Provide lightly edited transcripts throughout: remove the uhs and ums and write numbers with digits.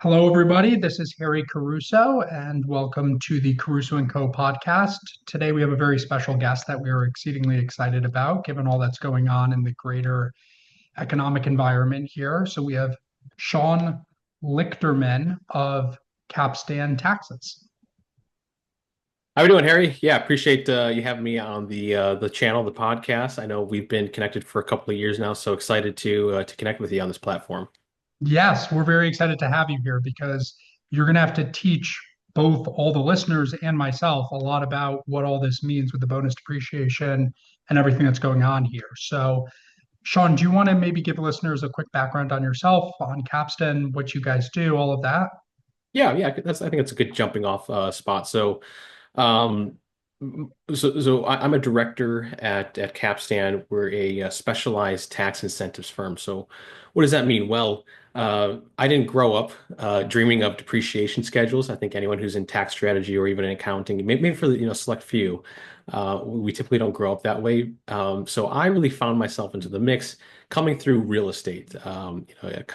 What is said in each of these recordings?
Hello, everybody. This is Harry Caruso, and welcome to the Caruso Co podcast. Today, we have a very special guest that we are exceedingly excited about, given all that's going on in the greater economic environment here. So, we have Sean Lichterman of Capstan Taxes. How are we doing, Harry? Yeah, appreciate you having me on the channel, the podcast. I know we've been connected for a couple of years now, so excited to connect with you on this platform. Yes, we're very excited to have you here because you're going to have to teach both all the listeners and myself a lot about what all this means with the bonus depreciation and everything that's going on here. So, Sean, do you want to maybe give listeners a quick background on yourself, on Capstan, what you guys do, all of that? Yeah, I think it's a good jumping off spot. Um, I'm a director at Capstan. We're a, specialized tax incentives firm. So, what does that mean? Well, I didn't grow up dreaming of depreciation schedules. I think anyone who's in tax strategy or even in accounting, maybe for the select few, we typically don't grow up that way. So I really found myself into the mix coming through real estate. Kind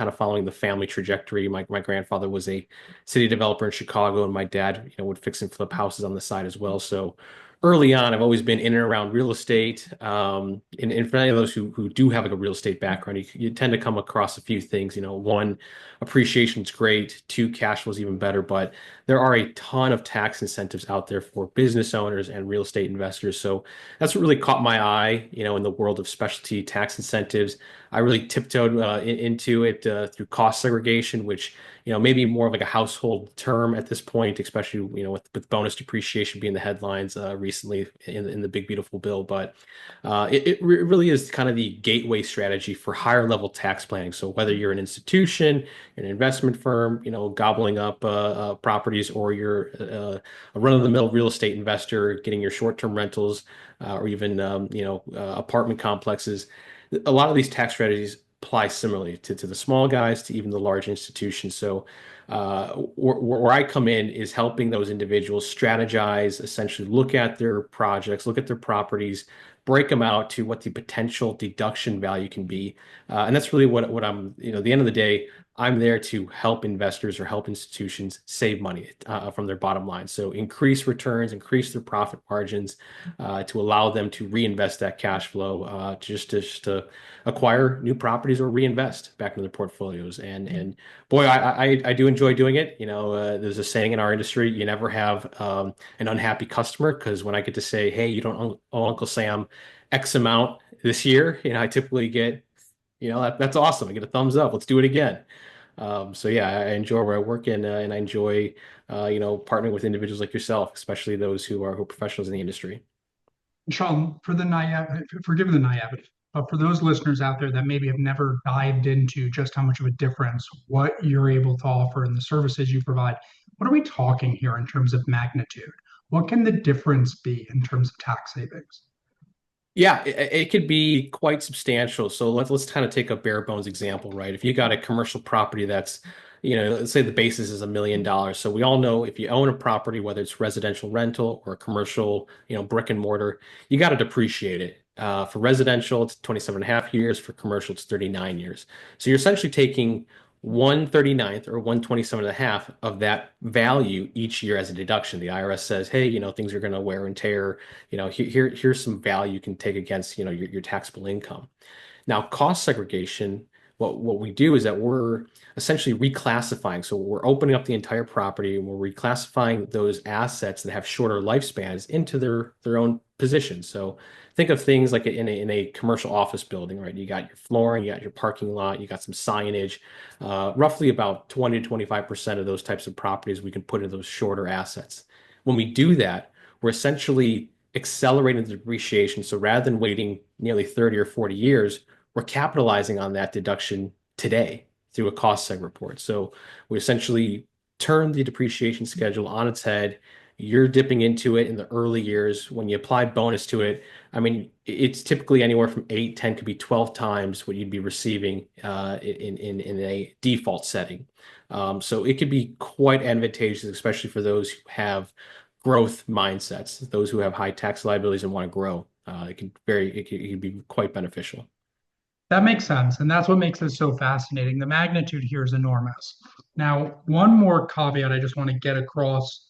of following the family trajectory. My grandfather was a city developer in Chicago, and my dad, would fix and flip houses on the side as well. So early on, I've always been in and around real estate. And for any of those who do have like a real estate background, you tend to come across a few things. One, appreciation is great. Two, cash flow is even better. But there are a ton of tax incentives out there for business owners and real estate investors. So that's what really caught my eye, in the world of specialty tax incentives. I really tiptoed into it through cost segregation, which maybe more of like a household term at this point, especially with bonus depreciation being the headlines recently in the big beautiful bill. But it really is kind of the gateway strategy for higher level tax planning. So whether you're an institution, an investment firm, gobbling up properties, or you're a run-of-the-mill real estate investor getting your short-term rentals, or even apartment complexes, a lot of these tax strategies apply similarly to the small guys to even the large institutions. So, where I come in is helping those individuals strategize, essentially look at their projects, look at their properties, break them out to what the potential deduction value can be. And that's really what I'm, at the end of the day, I'm there to help investors or help institutions save money from their bottom line. So increase returns, increase their profit margins to allow them to reinvest that cash flow just to acquire new properties or reinvest back into their portfolios. And boy, I do enjoy doing it. There's a saying in our industry: you never have an unhappy customer, because when I get to say, "Hey, you don't owe Uncle Sam X amount this year," I typically get, that's awesome. I get a thumbs up. Let's do it again. So yeah, I enjoy where I work, and I enjoy partnering with individuals like yourself, especially those who are professionals in the industry. Sean, for the naive, forgive the naivety, but for those listeners out there that maybe have never dived into just how much of a difference what you're able to offer and the services you provide, what are we talking here in terms of magnitude? What can the difference be in terms of tax savings? Yeah, it could be quite substantial. So let's kind of take a bare bones example, right? If you got a commercial property that's, let's say the basis is $1 million. So we all know if you own a property, whether it's residential rental or a commercial, brick and mortar, you got to depreciate it. For residential, it's 27 and a half years. For commercial, it's 39 years. So you're essentially taking 1/39th or 1/27 and a half of that value each year as a deduction. The IRS says, hey, things are going to wear and tear. Here's some value you can take against, your taxable income. Now, cost segregation, what we do is that we're essentially reclassifying. So we're opening up the entire property, and we're reclassifying those assets that have shorter lifespans into their own positions. So think of things like in a commercial office building, right? You got your flooring, you got your parking lot, you got some signage. Roughly about 20 to 25% of those types of properties we can put into those shorter assets. When we do that, we're essentially accelerating the depreciation. So rather than waiting nearly 30 or 40 years, we're capitalizing on that deduction today through a cost seg report. So we essentially turn the depreciation schedule on its head. You're dipping into it in the early years. When you apply bonus to it, I mean, it's typically anywhere from 8, 10, could be 12 times what you'd be receiving in a default setting. So it could be quite advantageous, especially for those who have growth mindsets, those who have high tax liabilities and want to grow. It can be quite beneficial. That makes sense. And that's what makes this so fascinating. The magnitude here is enormous. Now, one more caveat I just want to get across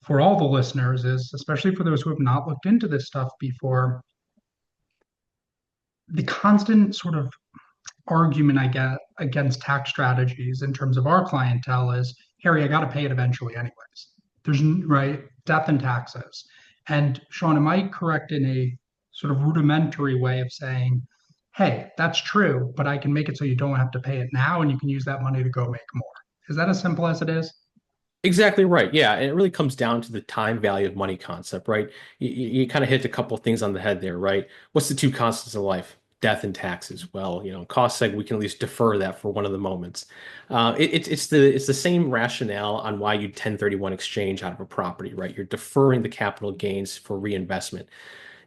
for all the listeners is, especially for those who have not looked into this stuff before, the constant sort of argument I get against tax strategies in terms of our clientele is, Harry, I got to pay it eventually anyways. Right, death and taxes. And Sean, am I correct in a sort of rudimentary way of saying, hey, that's true, but I can make it so you don't have to pay it now and you can use that money to go make more? Is that as simple as it is? Exactly right. Yeah, and it really comes down to the time value of money concept, right? You kind of hit a couple of things on the head there, right? What's the two constants of life? Death and taxes. Well, cost seg, we can at least defer that for one of the moments. It's the same rationale on why you 1031 exchange out of a property, right? You're deferring the capital gains for reinvestment.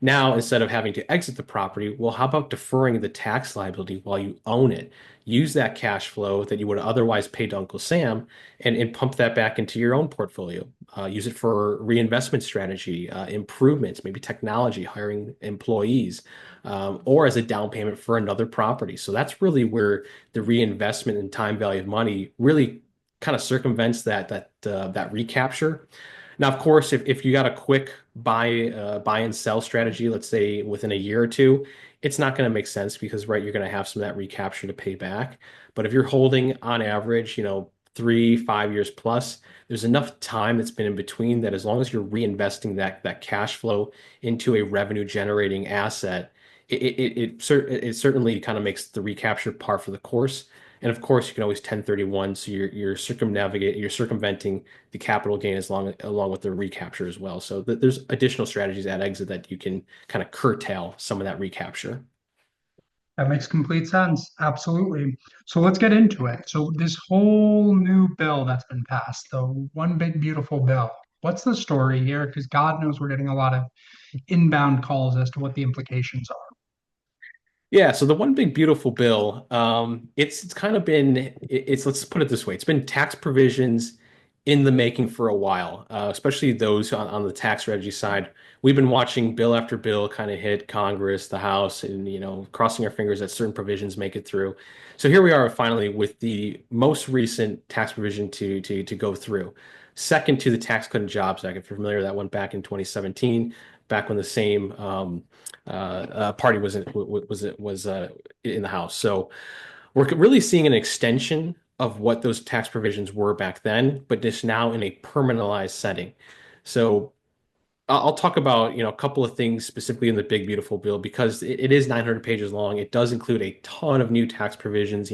Now, instead of having to exit the property, well, how about deferring the tax liability while you own it? Use that cash flow that you would otherwise pay to Uncle Sam and pump that back into your own portfolio. Use it for reinvestment strategy, improvements, maybe technology, hiring employees, or as a down payment for another property. So that's really where the reinvestment and time value of money really kind of circumvents that recapture. Now, of course, if you got a quick buy and sell strategy, let's say within a year or two, it's not going to make sense because, right, you're going to have some of that recapture to pay back. But if you're holding on average, 3, 5 years plus, there's enough time that's been in between that as long as you're reinvesting that cash flow into a revenue generating asset, it certainly kind of makes the recapture par for the course. And of course, you can always 1031, so you're circumventing the capital gain along with the recapture as well. So there's additional strategies at exit that you can kind of curtail some of that recapture. That makes complete sense. Absolutely. So let's get into it. So this whole new bill that's been passed, the one big beautiful bill, what's the story here? Because God knows we're getting a lot of inbound calls as to what the implications are. Yeah, so the one big beautiful bill, it's kind of been let's put it this way, it's been tax provisions in the making for a while, especially those on the tax strategy side. We've been watching bill after bill kind of hit Congress, the House, and crossing our fingers that certain provisions make it through. So here we are finally with the most recent tax provision to go through. Second to the Tax Cut and Jobs Act, if you're familiar, that went back in 2017, back when the same party was in the House. So we're really seeing an extension of what those tax provisions were back then, but just now in a permanentized setting. So I'll talk about, a couple of things specifically in the Big Beautiful Bill because it is 900 pages long. It does include a ton of new tax provisions,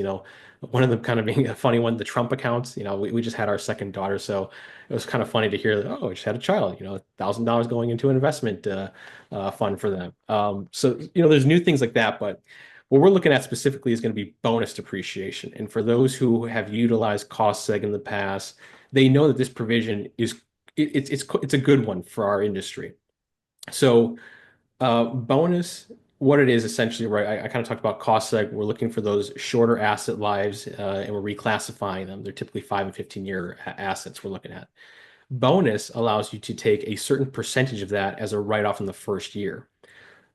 one of them kind of being a funny one, the Trump accounts. We just had our second daughter, so it was kind of funny to hear that, oh, we just had a child, $1,000 going into an investment fund for them. So, there's new things like that, but what we're looking at specifically is going to be bonus depreciation. And for those who have utilized cost seg in the past, they know that this provision is it's a good one for our industry. So bonus, what it is essentially, right? I kind of talked about cost seg. We're looking for those shorter asset lives, and we're reclassifying them. They're typically 5 and 15 year assets we're looking at. Bonus allows you to take a certain percentage of that as a write-off in the first year.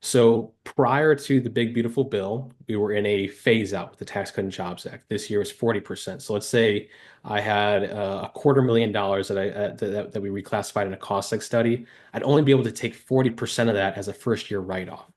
So prior to the big beautiful bill, we were in a phase out with the Tax Cut and Jobs Act. This year is 40%. So let's say I had $250,000 that we reclassified in a cost seg study. I'd only be able to take 40% of that as a first year write-off.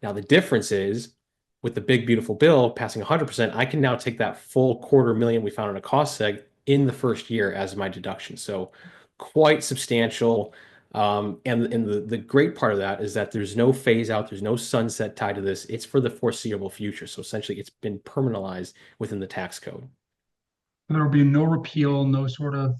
Now the difference is with the big beautiful bill passing 100%, I can now take that full 250,000 we found in a cost seg in the first year as my deduction. So quite substantial. And the great part of that is that there's no phase out, there's no sunset tied to this. It's for the foreseeable future. So essentially, it's been permanentized within the tax code. There will be no repeal, no sort of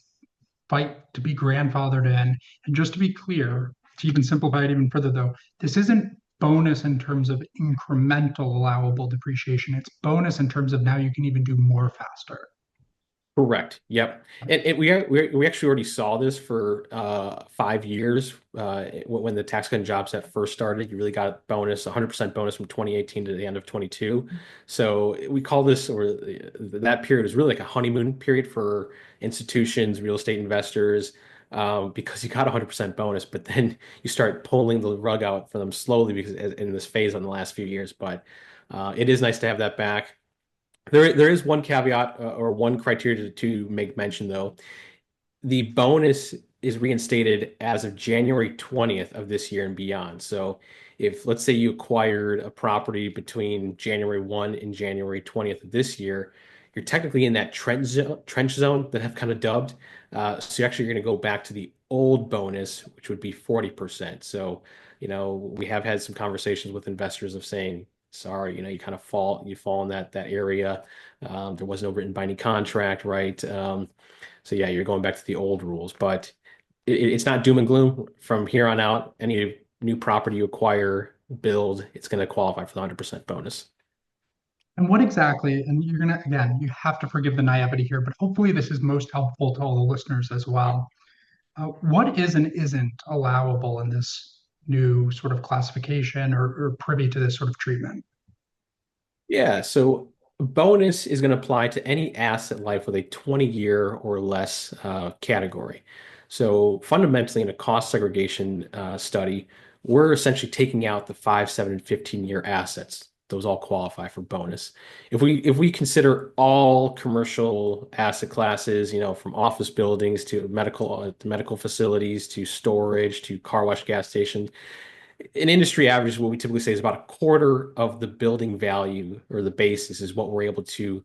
fight to be grandfathered in. And just to be clear, to even simplify it even further, though, this isn't bonus in terms of incremental allowable depreciation. It's bonus in terms of now you can even do more faster. Correct. Yep. And we actually already saw this for 5 years when the Tax Cut and Jobs Act first started. You really got bonus, 100% bonus from 2018 to the end of 22. So we call this, or that period is really like a honeymoon period for institutions, real estate investors, because you got 100% bonus, but then you start pulling the rug out for them slowly because in this phase on the last few years. But It is nice to have that back. There is one caveat or one criteria to make mention, though. The bonus is reinstated as of January 20th of this year and beyond. So if, let's say, you acquired a property between January 1 and January 20th of this year, you're technically in that trench zone that have kind of dubbed. So you're actually going to go back to the old bonus, which would be 40%. So, we have had some conversations with investors of saying, sorry, you kind of fall in that area. There was no written binding contract, right? So yeah, you're going back to the old rules, but it's not doom and gloom. From here on out, any new property you acquire, build, it's going to qualify for the 100% bonus. And what exactly, and you're gonna, again, you have to forgive the naivety here, but hopefully this is most helpful to all the listeners as well. What is and isn't allowable in this new sort of classification or privy to this sort of treatment? Yeah, so bonus is going to apply to any asset life with a 20-year or less category. So fundamentally, in a cost segregation study, we're essentially taking out the 5, 7, and 15-year assets. Those all qualify for bonus. If we consider all commercial asset classes, from office buildings to medical facilities to storage to car wash, gas stations, an industry average, what we typically say is about a quarter of the building value or the basis is what we're able to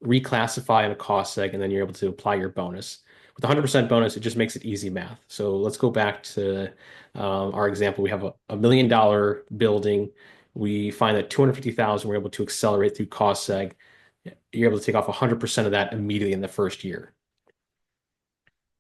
reclassify in a cost seg, and then you're able to apply your bonus. With 100% bonus, it just makes it easy math. So let's go back to our example. We have a $1 million building. We find that 250,000 we're able to accelerate through cost seg. You're able to take off 100% of that immediately in the first year.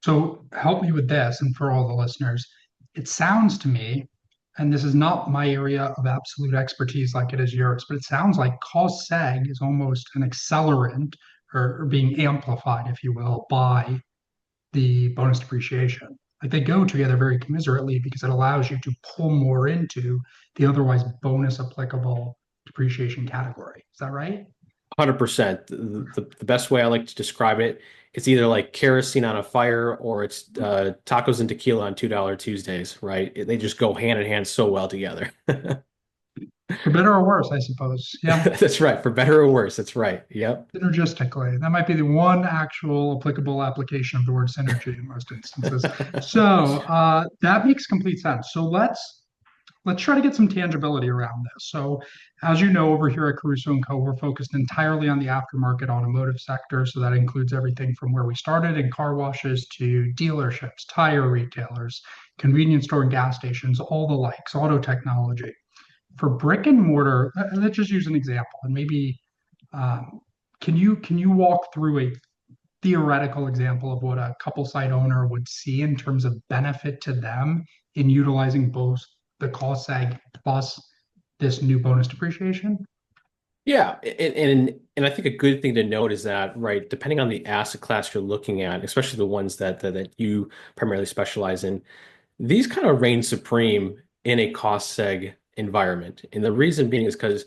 So help me with this, and for all the listeners, it sounds to me, and this is not my area of absolute expertise like it is yours, but it sounds like cost seg is almost an accelerant or being amplified, if you will, by the bonus depreciation. Like they go together very commiserately because it allows you to pull more into the otherwise bonus applicable depreciation category. Is that right? 100%. The best way I like to describe it, it's either like kerosene on a fire or it's tacos and tequila on $2 Tuesdays, right? They just go hand in hand so well together. For better or worse, I suppose. Yeah. That's right. For better or worse. That's right. Yep. Synergistically. That might be the one actual applicable application of the word synergy in most instances. So that makes complete sense. So let's try to get some tangibility around this. So as you know, over here at Caruso Co, we're focused entirely on the aftermarket automotive sector. So that includes everything from where we started in car washes to dealerships, tire retailers, convenience store and gas stations, all the likes, auto technology. For brick and mortar, let's just use an example, and maybe um, can you walk through a theoretical example of what a couple site owner would see in terms of benefit to them in utilizing both the cost seg plus this new bonus depreciation? Yeah, and I think a good thing to note is that, right, depending on the asset class you're looking at, especially the ones that you primarily specialize in, these kind of reign supreme in a cost seg environment. And the reason being is because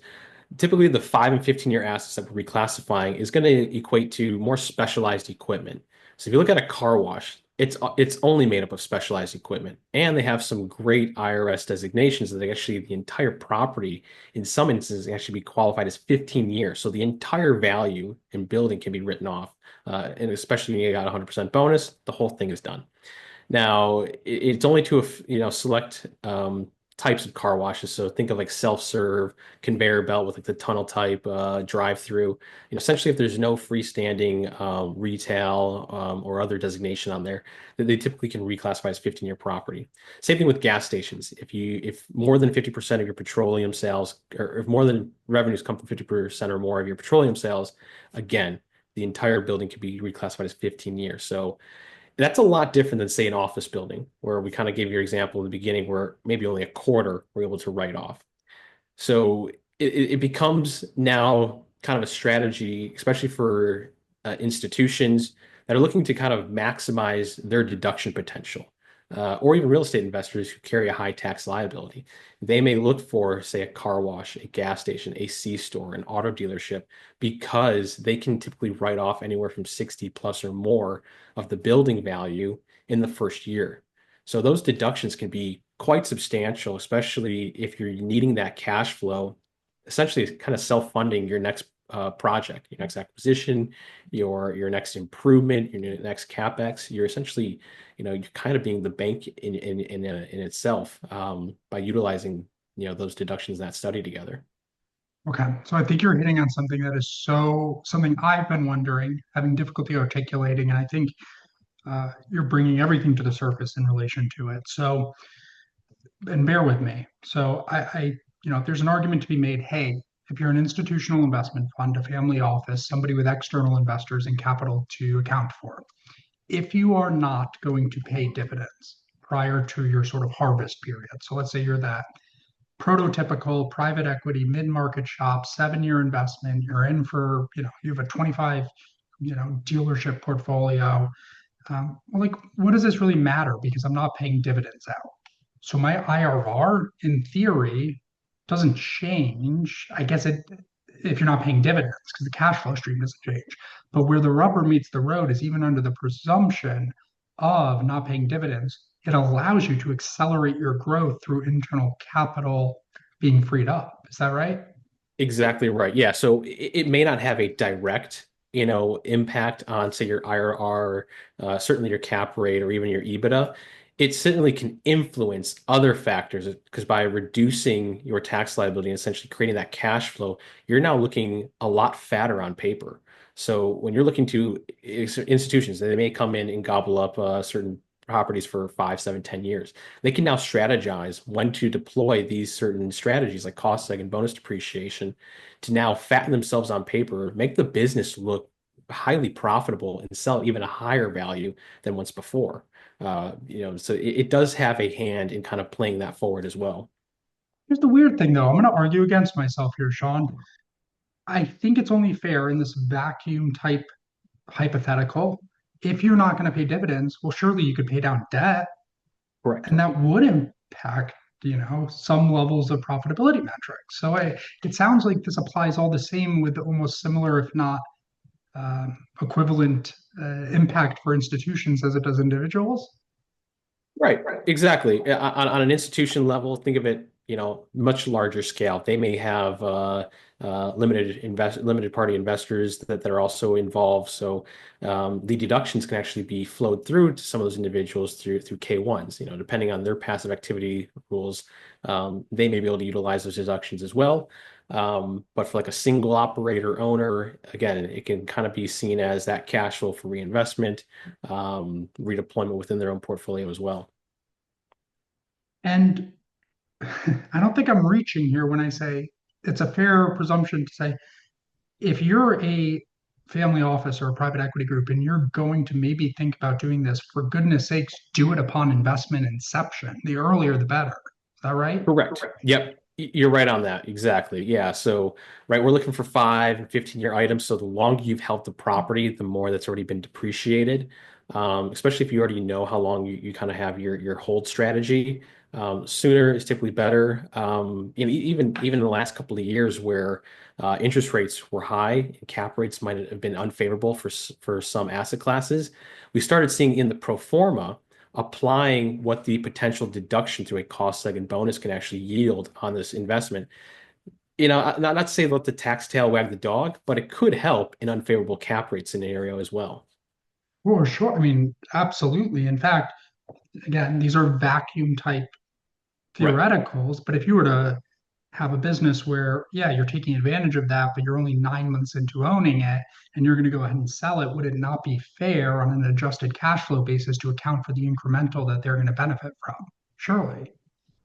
typically the 5 and 15-year assets that we're reclassifying is going to equate to more specialized equipment. So if you look at a car wash, it's only made up of specialized equipment, and they have some great IRS designations that they actually the entire property in some instances can actually be qualified as 15 years. So the entire value in building can be written off, and especially when you got 100% bonus, the whole thing is done. Now, it's only to select types of car washes. So think of like self-serve, conveyor belt with like the tunnel type drive-through. Essentially, if there's no freestanding retail or other designation on there, they typically can reclassify as 15-year property. Same thing with gas stations. If more than 50% of your petroleum sales, or if more than revenues come from 50% or more of your petroleum sales, again, the entire building could be reclassified as 15 years. So that's a lot different than, say, an office building, where we kind of gave your example in the beginning, where maybe only a quarter we're able to write off. So it becomes now kind of a strategy, especially for institutions that are looking to kind of maximize their deduction potential, or even real estate investors who carry a high tax liability. They may look for, say, a car wash, a gas station, a C-store, an auto dealership, because they can typically write off anywhere from 60 plus or more of the building value in the first year. So those deductions can be quite substantial, especially if you're needing that cash flow essentially kind of self-funding your next project, your next acquisition, your next improvement, your next capex. You're essentially, you're kind of being the bank in itself by utilizing those deductions in that study together. Okay, so I think you're hitting on something that is something I've been wondering, having difficulty articulating, and I think you're bringing everything to the surface in relation to it. So, and bear with me. So, if there's an argument to be made, hey, if you're an institutional investment fund, a family office, somebody with external investors and capital to account for, if you are not going to pay dividends prior to your sort of harvest period, so let's say you're that prototypical private equity mid-market shop, 7-year investment, you're in for, you have a 25, dealership portfolio. Like, what does this really matter? Because I'm not paying dividends out. So my IRR, in theory, doesn't change. I guess if you're not paying dividends, because the cash flow stream doesn't change. But where the rubber meets the road is even under the presumption of not paying dividends, it allows you to accelerate your growth through internal capital being freed up. Is that right? Exactly right. Yeah. So it may not have a direct, impact on, say, your IRR, certainly your cap rate or even your EBITDA. It certainly can influence other factors because by reducing your tax liability and essentially creating that cash flow, you're now looking a lot fatter on paper. So when you're looking to institutions, they may come in and gobble up certain properties for 5, 7, 10 years. They can now strategize when to deploy these certain strategies like cost seg and bonus depreciation to now fatten themselves on paper, make the business look highly profitable and sell even a higher value than once before. So it does have a hand in kind of playing that forward as well. Here's the weird thing, though. I'm going to argue against myself here, Sean. I think it's only fair in this vacuum type hypothetical. If you're not going to pay dividends, well, surely you could pay down debt, Correct. and that would impact, some levels of profitability metrics. So it sounds like this applies all the same with almost similar, if not equivalent, impact for institutions as it does individuals. Right, exactly. On an institution level, think of it, much larger scale. They may have limited party investors that are also involved. So the deductions can actually be flowed through to some of those individuals through K1s. Depending on their passive activity rules, they may be able to utilize those deductions as well. But for like a single operator owner, again, it can kind of be seen as that cash flow for reinvestment, redeployment within their own portfolio as well. And I don't think I'm reaching here when I say it's a fair presumption to say if you're a family office or a private equity group and you're going to maybe think about doing this, for goodness sakes, do it upon investment inception. The earlier, the better. Is that right? Correct. Yep. You're right on that. Exactly. Yeah. So, right, we're looking for 5 and 15 year items. So the longer you've held the property, the more that's already been depreciated. Especially if you already know how long you kind of have your hold strategy. Sooner is typically better. Even in the last couple of years where interest rates were high and cap rates might have been unfavorable for some asset classes, we started seeing in the pro forma applying what the potential deduction to a cost seg and bonus can actually yield on this investment. Not to say let the tax tail wag the dog, but it could help in unfavorable cap rate scenario as well. For sure. I mean, absolutely. In fact, again, these are vacuum type Right. theoreticals, but if you were to have a business where, yeah, you're taking advantage of that, but you're only 9 months into owning it and you're going to go ahead and sell it, would it not be fair on an adjusted cash flow basis to account for the incremental that they're going to benefit from? Surely.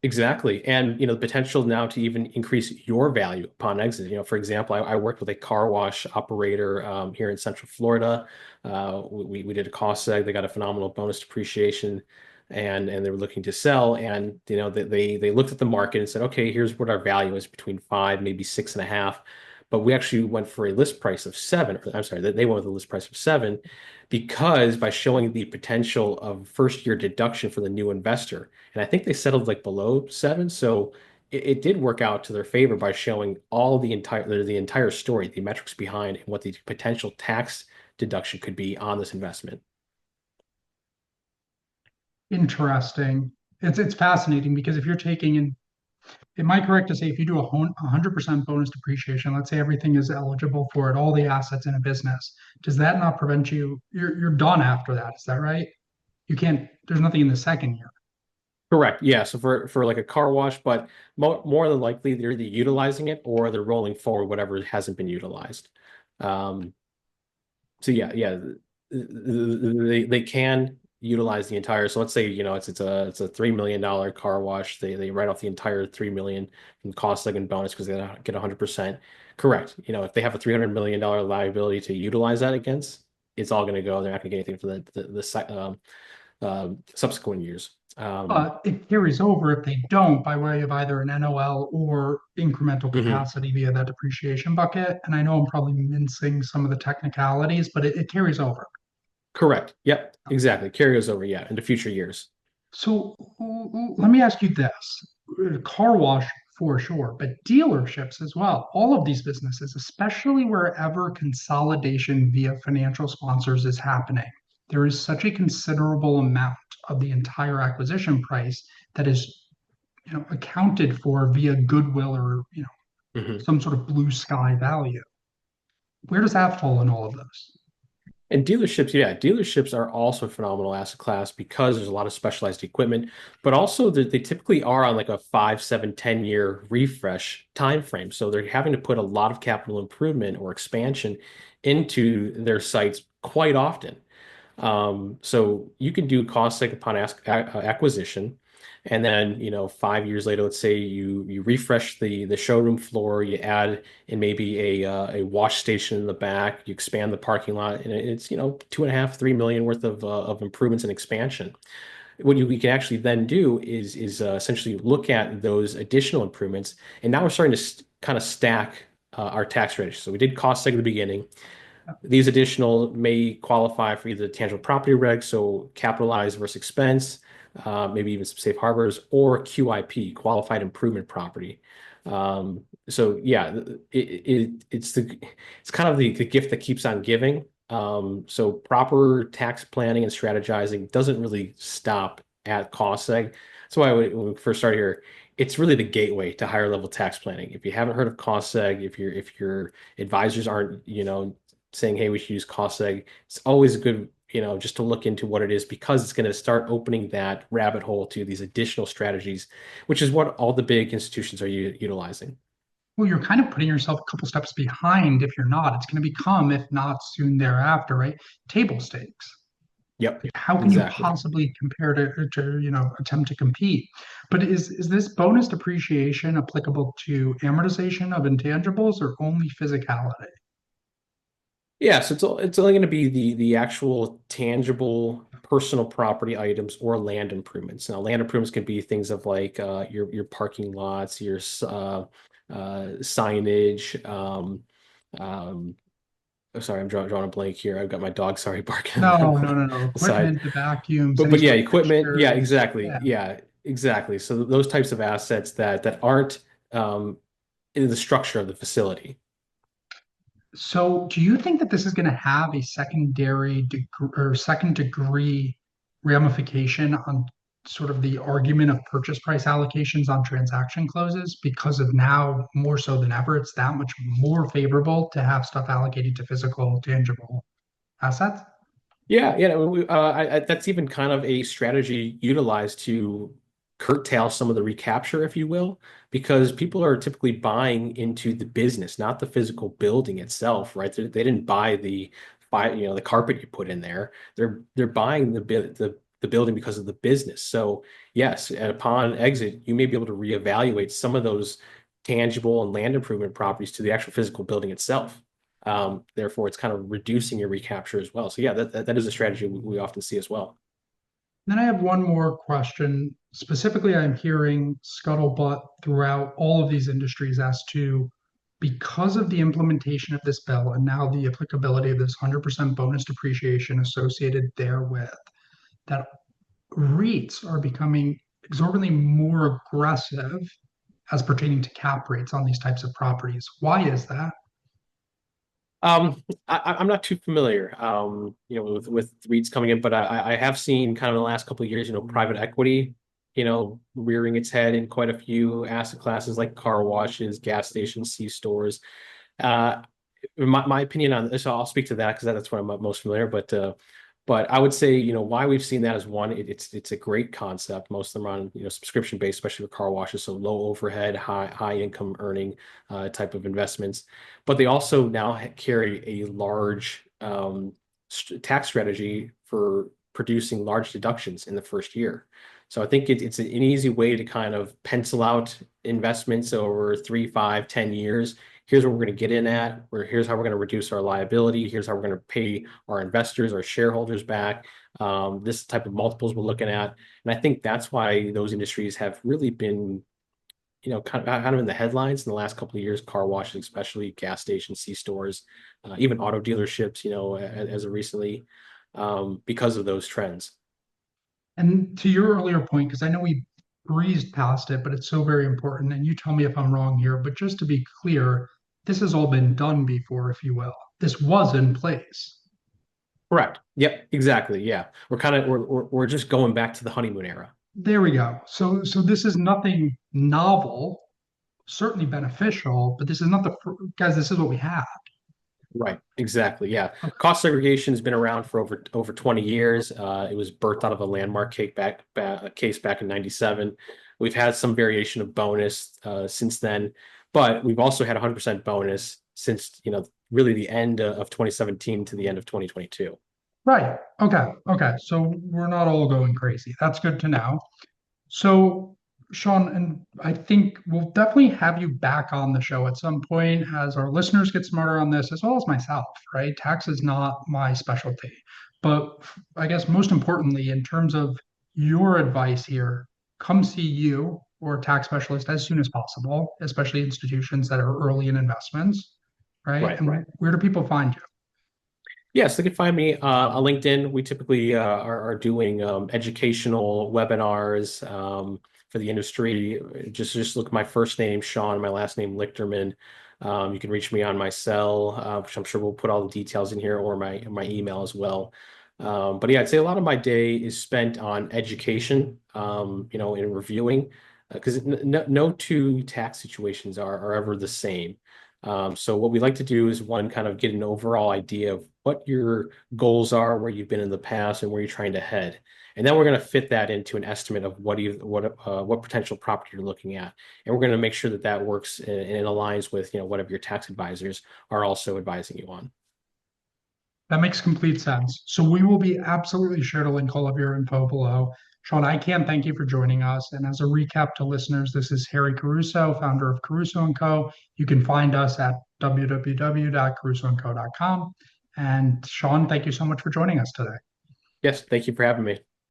Exactly. And, the potential now to even increase your value upon exit. For example, I worked with a car wash operator here in Central Florida. We did a cost seg. They got a phenomenal bonus depreciation and they were looking to sell. And, they looked at the market and said, okay, here's what our value is between 5, maybe 6.5. But we actually went for a list price of 7. I'm sorry, they went with a list price of 7 because by showing the potential of first year deduction for the new investor. And I think they settled like below 7. So it did work out to their favor by showing all the entire story, the metrics behind and what the potential tax deduction could be on this investment. Interesting. It's fascinating because if you're taking in Am I correct to say if you do 100% bonus depreciation, let's say everything is eligible for it, all the assets in a business, does that not prevent you? You're done after that. Is that right? You can't, there's nothing in the second year. Correct. Yeah. So for like a car wash, but more than likely they're either utilizing it or they're rolling forward whatever hasn't been utilized. Um, so yeah, they can utilize the entire. So let's say it's a $3 million car wash. They write off the entire 3 million from cost second bonus because they don't get 100%. Correct. If they have a $300 million liability to utilize that against, it's all going to go. They're not going to get anything for the subsequent years. But it carries over if they don't by way of either an NOL or incremental Mhm. capacity via that depreciation bucket. And I know I'm probably mincing some of the technicalities, but it carries over. Correct. Yep. Exactly. Carries over. Yeah, into future years. So let me ask you this. Car wash for sure, but dealerships as well. All of these businesses, especially wherever consolidation via financial sponsors is happening, there is such a considerable amount of the entire acquisition price that is, accounted for via goodwill or, Mhm. some sort of blue sky value. Where does that fall in all of this? And dealerships, yeah, dealerships are also a phenomenal asset class because there's a lot of specialized equipment, but also they typically are on like a 5, 7, 10 year refresh time frame. So they're having to put a lot of capital improvement or expansion into their sites quite often. So you can do cost sake upon acquisition, and then 5 years later, let's say you refresh the showroom floor, you add in maybe a wash station in the back, you expand the parking lot, and it's 2.5, 3 million worth of improvements and expansion. What we can actually then do is essentially look at those additional improvements, and now we're starting to kind of stack our tax strategy. So we did cost seg at the beginning. These additional may qualify for either tangible property regs, so capitalized versus expense, maybe even some safe harbors, or QIP, qualified improvement property. So yeah, it's kind of the gift that keeps on giving. So proper tax planning and strategizing doesn't really stop at cost seg. That's why when we first started here, it's really the gateway to higher level tax planning. If you haven't heard of cost seg, if your advisors aren't, saying, hey, we should use cost seg, it's always good, just to look into what it is because it's going to start opening that rabbit hole to these additional strategies, which is what all the big institutions are utilizing. Well, you're kind of putting yourself a couple steps behind if you're not. It's going to become, if not soon thereafter, right? Table stakes. Yep, Like, how can you exactly. possibly compare to attempt to compete? But is this bonus depreciation applicable to amortization of intangibles or only physicality? Yeah, so it's only going to be the actual tangible personal property items or land improvements. Now, land improvements can be things of like your parking lots, your signage. Um, oh, sorry, I'm drawing a blank here. I've got my dog, sorry, barking on No, no, no, no. the side. Equipment, the vacuums, But any but yeah, sort of equipment. Yeah, fixtures. exactly. Yeah. Yeah, exactly. So those types of assets that aren't um, in the structure of the facility. So, do you think that this is going to have a secondary degree or second degree ramification on sort of the argument of purchase price allocations on transaction closes because of now more so than ever, it's that much more favorable to have stuff allocated to physical, tangible assets? Yeah, that's even kind of a strategy utilized to curtail some of the recapture, if you will, because people are typically buying into the business, not the physical building itself, right? They didn't buy the carpet you put in there. They're buying the building because of the business. So yes, and upon exit, you may be able to reevaluate some of those tangible and land improvement properties to the actual physical building itself. Therefore, it's kind of reducing your recapture as well. So yeah, that is a strategy we often see as well. Then I have one more question. Specifically, I'm hearing scuttlebutt throughout all of these industries as to because of the implementation of this bill and now the applicability of this 100% bonus depreciation associated therewith, that REITs are becoming exorbitantly more aggressive as pertaining to cap rates on these types of properties. Why is that? I'm not too familiar, with REITs coming in, but I have seen kind of in the last couple of years, private equity rearing its head in quite a few asset classes like car washes, gas stations, C-stores. Uh, my opinion on this, I'll speak to that because that's what I'm most familiar. But I would say, why we've seen that as one, it's a great concept. Most of them are on, subscription based, especially for car washes, so low overhead, high income earning type of investments. But they also now carry a large tax strategy for producing large deductions in the first year. So I think it's an easy way to kind of pencil out investments over 3, 5, 10 years. Here's what we're going to get in at, or here's how we're going to reduce our liability. Here's how we're going to pay our investors, our shareholders back. This type of multiples we're looking at. And I think that's why those industries have really been, kind of in the headlines in the last couple of years, car washes, especially gas stations, C-stores, even auto dealerships, as of recently, because of those trends. And to your earlier point, because I know we breezed past it, but it's so very important, and you tell me if I'm wrong here, but just to be clear, this has all been done before, if you will. This was in place. Correct. Yep, exactly. Yeah. We're just going back to the honeymoon era. There we go. So this is nothing novel, certainly beneficial, but this is not guys, this is what we have. Right, exactly. Yeah. Cost segregation has been around for over 20 years. It was birthed out of a landmark case back in 97. We've had some variation of bonus since then, but we've also had 100% bonus since, really the end of 2017 to the end of 2022. Right. Okay. Okay. So we're not all going crazy. That's good to know. So, Sean, and I think we'll definitely have you back on the show at some point as our listeners get smarter on this, as well as myself, right? Tax is not my specialty. But I guess most importantly, in terms of your advice here, come see you or a tax specialist as soon as possible, especially institutions that are early in investments, right? Right. And where do people find you? Yes, they can find me on LinkedIn. We typically are doing educational webinars for the industry. Just look at my first name, Sean, my last name, Lichterman. You can reach me on my cell, which I'm sure we'll put all the details in here, or my email as well. But yeah, I'd say a lot of my day is spent on education, in reviewing, because no two tax situations are ever the same. So what we like to do is one, kind of get an overall idea of what your goals are, where you've been in the past, and where you're trying to head. And then we're going to fit that into an estimate of what potential property you're looking at, and we're going to make sure that that works and aligns with whatever your tax advisors are also advising you on. That makes complete sense. So we will be absolutely sure to link all of your info below. Sean, I can't thank you for joining us. And as a recap to listeners, this is Harry Caruso, founder of Caruso Co. You can find us at www.carusoandco.com. And Sean, thank you so much for joining us today. Yes, thank you for having me.